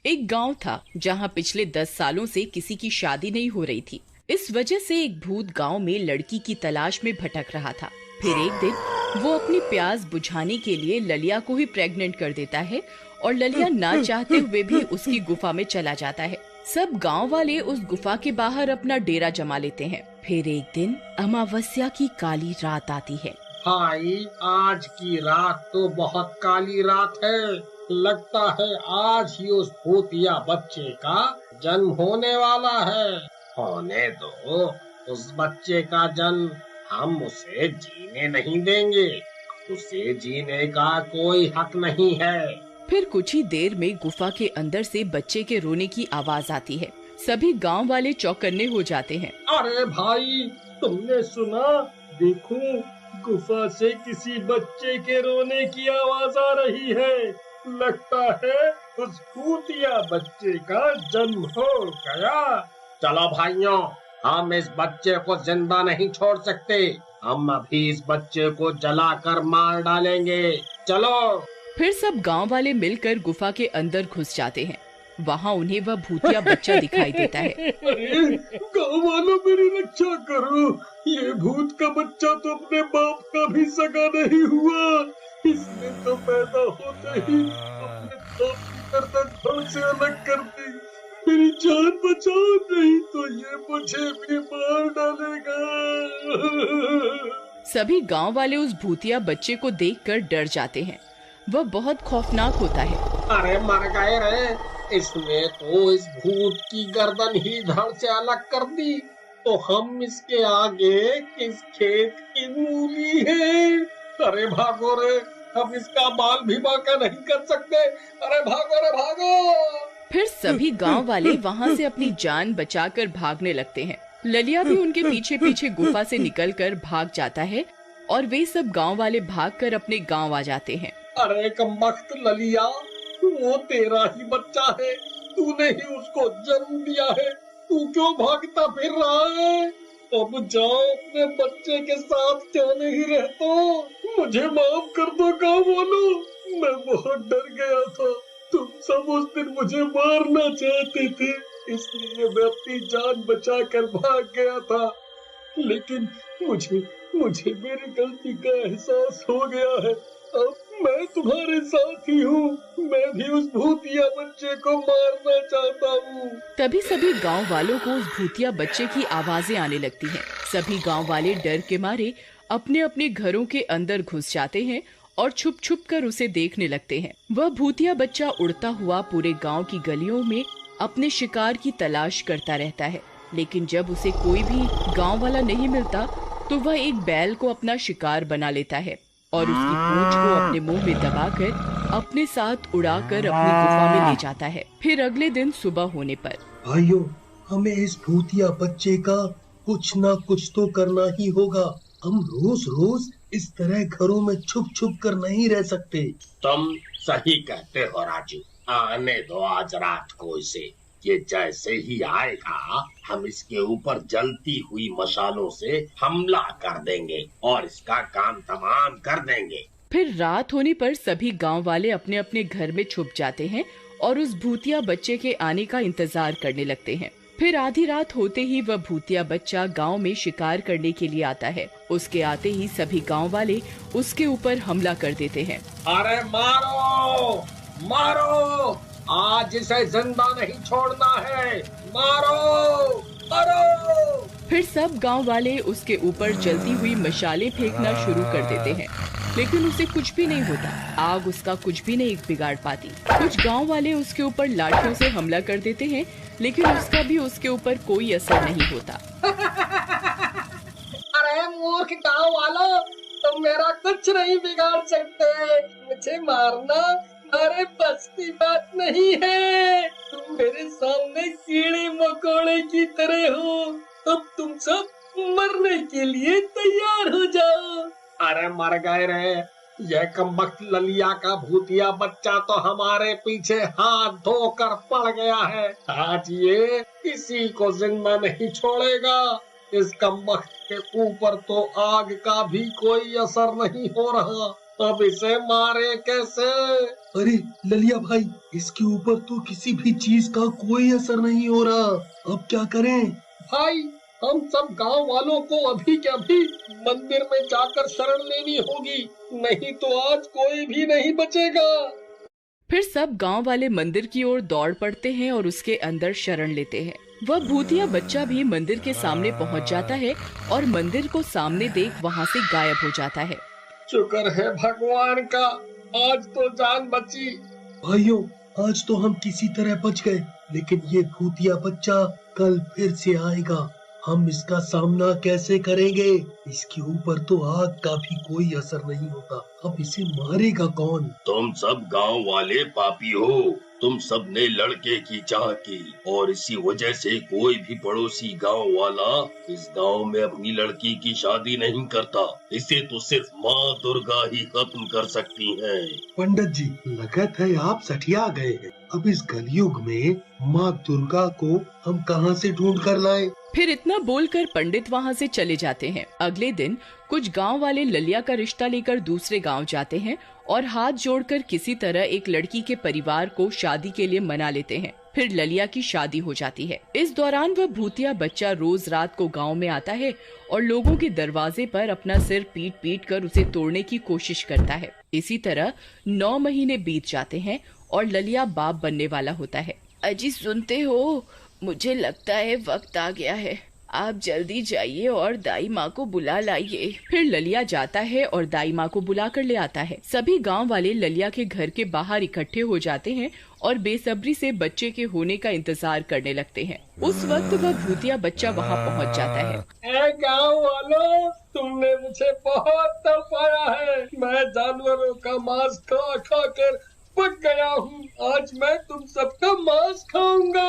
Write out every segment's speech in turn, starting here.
एक गांव था जहां पिछले 10 सालों से किसी की शादी नहीं हो रही थी। इस वजह से एक भूत गांव में लड़की की तलाश में भटक रहा था। फिर एक दिन वो अपनी प्यास बुझाने के लिए ललिया को ही प्रेग्नेंट कर देता है और ललिया ना चाहते हुए भी उसकी गुफा में चला जाता है। सब गांव वाले उस गुफा के बाहर अपना डेरा जमा लेते हैं। फिर एक दिन अमावस्या की काली रात आती है। भाई, आज की रात तो बहुत काली रात है। लगता है आज ही उस भूतिया बच्चे का जन्म होने वाला है। होने दो उस बच्चे का जन्म, हम उसे जीने नहीं देंगे। उसे जीने का कोई हक नहीं है। फिर कुछ ही देर में गुफा के अंदर से बच्चे के रोने की आवाज आती है। सभी गांव वाले चौकन्ने हो जाते हैं। अरे भाई, तुमने सुना? देखो, गुफा से किसी बच्चे के रोने की आवाज आ रही है। लगता है उस भूतिया बच्चे का जन्म हो गया। चलो भाइयों, हम इस बच्चे को जिंदा नहीं छोड़ सकते। हम अभी इस बच्चे को जलाकर मार डालेंगे। चलो। फिर सब गांव वाले मिलकर गुफा के अंदर घुस जाते हैं। वहाँ उन्हें वह भूतिया बच्चा दिखाई देता है। अरे गाँव वालों, मेरी रक्षा करो। ये भूत का बच्चा तो अपने बाप का भी सगा नहीं हुआ। इसने तो पैदा होते ही अपने बाप की गर्दन धड़ से अलग कर दी। मेरी जान बचाओ, नहीं तो ये मुझे भी मार डालेगा। सभी गांव वाले उस भूतिया बच्चे को देखकर डर जाते हैं। वह बहुत खौफनाक होता है। अरे मर गए रे, इसने तो इस भूत की गर्दन ही धड़ से अलग कर दी। तो हम इसके आगे किस खेत की मूली है। अरे भागो रे, हम इसका बाल भी बांका नहीं कर सकते। अरे भागो रे भागो। फिर सभी गांव वाले वहां से अपनी जान बचाकर भागने लगते हैं। ललिया भी उनके पीछे पीछे गुफा से निकलकर भाग जाता है और वे सब गांव वाले भागकर अपने गांव आ जाते हैं। अरे कमबख्त ललिया, वो तेरा ही बच्चा है। तूने ही उसको जन्म दिया है। तू क्यों भागता फिर रहा है? अब जाओ, अपने बच्चे के साथ क्यों नहीं रहता? मुझे माफ कर दो गाँव वालों, मैं बहुत डर गया था। तुम सब उस दिन मुझे मारना चाहते थे, इसलिए मैं अपनी जान बचाकर भाग गया था। लेकिन मुझे मेरी गलती का एहसास हो गया है। अब मैं तुम्हारे साथ ही हूँ। मैं भी उस भूतिया बच्चे को मारना चाहता हूँ। तभी सभी गांव वालों को उस भूतिया बच्चे की आवाजें आने लगती हैं। सभी गांव वाले डर के मारे अपने अपने घरों के अंदर घुस जाते हैं और छुप छुप कर उसे देखने लगते हैं। वह भूतिया बच्चा उड़ता हुआ पूरे गांव की गलियों में अपने शिकार की तलाश करता रहता है। लेकिन जब उसे कोई भी गांव वाला नहीं मिलता तो वह एक बैल को अपना शिकार बना लेता है और उसकी पूंछ को अपने मुंह में दबाकर अपने साथ उड़ाकर अपनी गुफा में ले जाता है। फिर अगले दिन सुबह होने पर भाइयों, हमें इस भूतिया बच्चे का कुछ ना कुछ तो करना ही होगा। हम रोज रोज इस तरह घरों में छुप छुप कर नहीं रह सकते। तुम सही कहते हो राजू। आने दो आज रात को इसे। ये जैसे ही आएगा, हम इसके ऊपर जलती हुई मशालों से हमला कर देंगे और इसका काम तमाम कर देंगे। फिर रात होने पर सभी गांव वाले अपने अपने घर में छुप जाते हैं और उस भूतिया बच्चे के आने का इंतजार करने लगते हैं। फिर आधी रात होते ही वह भूतिया बच्चा गांव में शिकार करने के लिए आता है। उसके आते ही सभी गांव वाले उसके ऊपर हमला कर देते हैं। अरे मारो मारो, आज इसे जिंदा नहीं छोड़ना है। मारो मारो। फिर सब गांव वाले उसके ऊपर जलती हुई मशालें फेंकना शुरू कर देते हैं, लेकिन उसे कुछ भी नहीं होता। आग उसका कुछ भी नहीं बिगाड़ पाती। कुछ गांव वाले उसके ऊपर लाठियों से हमला कर देते हैं, लेकिन उसका भी उसके ऊपर कोई असर नहीं होता। अरे मूर्ख गांव वालों, तुम मेरा कुछ नहीं बिगाड़ सकते। मुझे मारना अरे बस की बात नहीं है। तुम मेरे सामने कीड़े मकोड़े की तरह हो। अब तुम सब मरने के लिए तैयार हो जाओ। अरे मर गए रे। यह कमबख्त ललिया का भूतिया बच्चा तो हमारे पीछे हाथ धोकर पड़ गया है। आज ये किसी को जिंदा नहीं छोड़ेगा। इस कमबख्त के ऊपर तो आग का भी कोई असर नहीं हो रहा। अब इसे मारे कैसे? अरे ललिया भाई, इसके ऊपर तो किसी भी चीज का कोई असर नहीं हो रहा, अब क्या करें? भाई, हम सब गांव वालों को अभी के अभी मंदिर में जाकर शरण लेनी होगी, नहीं तो आज कोई भी नहीं बचेगा। फिर सब गांव वाले मंदिर की ओर दौड़ पड़ते हैं और उसके अंदर शरण लेते हैं। वह भूतिया बच्चा भी मंदिर के सामने पहुंच जाता है और मंदिर को सामने देख वहां से गायब हो जाता है। शुक्र है भगवान का, आज तो जान बची। भाइयों, आज तो हम किसी तरह बच गए, लेकिन ये भूतिया बच्चा कल फिर से आएगा। हम इसका सामना कैसे करेंगे? इसके ऊपर तो आग का भी कोई असर नहीं होता, अब इसे मारेगा कौन? तुम सब गांव वाले पापी हो, तुम सब ने लड़के की चाह की और इसी वजह से कोई भी पड़ोसी गांव वाला इस गांव में अपनी लड़की की शादी नहीं करता। इसे तो सिर्फ माँ दुर्गा ही खत्म कर सकती हैं। पंडित जी, लगता है आप सठिया गए हैं। अब इस कलयुग में माँ दुर्गा को हम कहां से ढूंढ कर लाएं? फिर इतना बोलकर पंडित वहां से चले जाते हैं। अगले दिन कुछ गांव वाले ललिया का रिश्ता लेकर दूसरे गांव जाते हैं और हाथ जोड़कर किसी तरह एक लड़की के परिवार को शादी के लिए मना लेते हैं। फिर ललिया की शादी हो जाती है। इस दौरान वह भूतिया बच्चा रोज रात को गांव में आता है और लोगों के दरवाजे पर अपना सिर पीट पीट कर उसे तोड़ने की कोशिश करता है। इसी तरह 9 महीने बीत जाते हैं और ललिया बाप बनने वाला होता है। अजी सुनते हो, मुझे लगता है वक्त आ गया है, आप जल्दी जाइए और दाई माँ को बुला लाइए। फिर ललिया जाता है और दाई माँ को बुला कर ले आता है। सभी गांव वाले ललिया के घर के बाहर इकट्ठे हो जाते हैं और बेसब्री से बच्चे के होने का इंतजार करने लगते हैं। उस वक्त वह भूतिया बच्चा वहां पहुंच जाता है। ए गांव वालों, तुमने मुझे बहुत तड़पाया है। मैं जानवरों का मांस खा खा कर पक गया हूँ, आज मैं तुम सबका मांस खाऊंगा।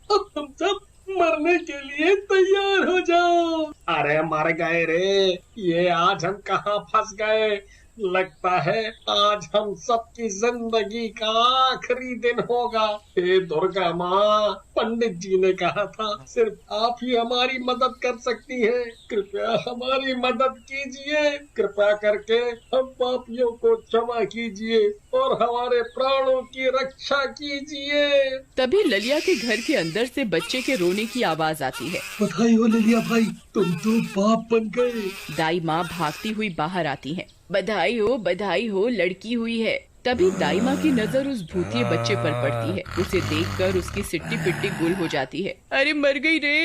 अब तुम सब मरने के लिए तैयार हो जाओ। अरे मर गए रे, ये आज हम कहाँ फंस गए। लगता है आज हम सबकी जिंदगी का आखिरी दिन होगा। हे दुर्गा माँ, पंडित जी ने कहा था सिर्फ आप ही हमारी मदद कर सकती हैं। कृपया हमारी मदद कीजिए, कृपा करके हम पापियों को क्षमा कीजिए और हमारे प्राणों की रक्षा कीजिए। तभी ललिया के घर के अंदर से बच्चे के रोने की आवाज आती है। बधाई हो ललिया भाई, तुम तो बाप बन गए। दाई माँ भागती हुई बाहर आती है। बधाई हो, लड़की हुई है। तभी दाई माँ की नजर उस भूतिये बच्चे पर पड़ती है। उसे देखकर उसकी सिट्टी पिट्टी गुल हो जाती है। अरे मर गई रे,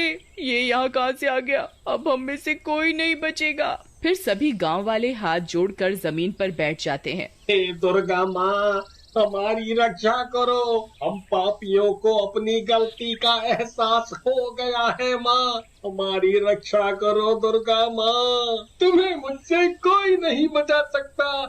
ये यहाँ कहाँ से आ गया? अब हम में से कोई नहीं बचेगा। फिर सभी गांव वाले हाथ जोड़कर जमीन पर बैठ जाते हैं। हे दुर्गा माँ, हमारी रक्षा करो, हम पापियों को अपनी गलती का एहसास हो गया है। माँ, हमारी रक्षा करो दुर्गा माँ, तुम्हें मुझसे कोई नहीं बचा सकता।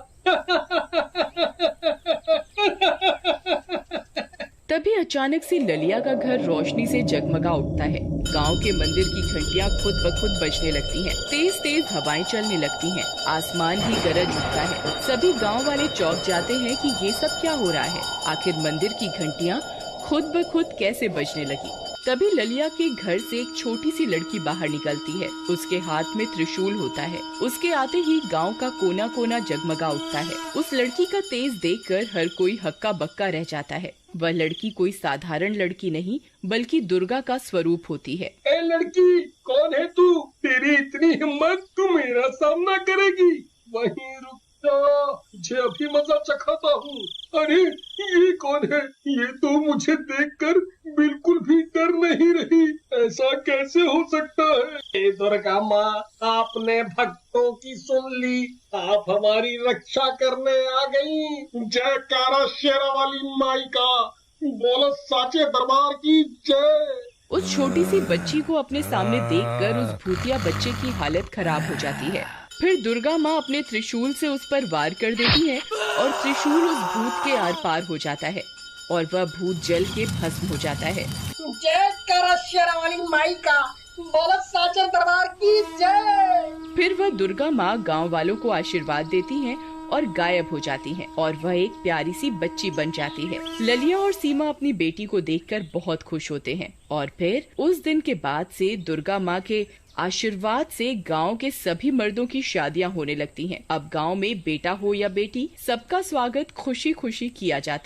तभी अचानक से ललिया का घर रोशनी से जगमगा उठता है। गांव के मंदिर की घंटियां खुद ब खुद बजने लगती हैं। तेज तेज हवाएं चलने लगती हैं। आसमान ही गरज उठता है। सभी गांव वाले चौंक जाते हैं कि ये सब क्या हो रहा है। आखिर मंदिर की घंटियां खुद ब खुद कैसे बजने लगी। तभी ललिया के घर से एक छोटी सी लड़की बाहर निकलती है। उसके हाथ में त्रिशूल होता है। उसके आते ही गांव का कोना कोना जगमगा उठता है। उस लड़की का तेज देखकर हर कोई हक्का बक्का रह जाता है। वह लड़की कोई साधारण लड़की नहीं बल्कि दुर्गा का स्वरूप होती है। ए लड़की, कौन है तू? तेरी इतनी हिम्मत, तू मेरा सामना करेगी? वहीं रुक जा, मुझे अभी मजा चखाता हूँ। अरे ये कौन है? ये तो मुझे देखकर बिल्कुल भी डर नहीं रही, ऐसा कैसे हो सकता है? हे दुर्गा माँ, आपने भक्तों की सुन ली, आप हमारी रक्षा करने आ गई। जयकारा शेरा वाली माई का, बोलो साचे दरबार की जय। उस छोटी सी बच्ची को अपने सामने देखकर उस भूतिया बच्चे की हालत खराब हो जाती है। फिर दुर्गा माँ अपने त्रिशूल से उस पर वार कर देती है और त्रिशूल उस भूत के आर पार हो जाता है और वह भूत जल के भस्म हो जाता है। जयकारा शेरा वाली माई का, बोलो साचे दरबार की जय। फिर वह दुर्गा माँ गांव वालों को आशीर्वाद देती हैं और गायब हो जाती हैं और वह एक प्यारी सी बच्ची बन जाती है। ललिया और सीमा अपनी बेटी को देखकर बहुत खुश होते हैं और फिर उस दिन के बाद से दुर्गा माँ के आशीर्वाद से गांव के सभी मर्दों की शादियां होने लगती हैं। अब गांव में बेटा हो या बेटी, सबका स्वागत खुशी खुशी किया जाता है।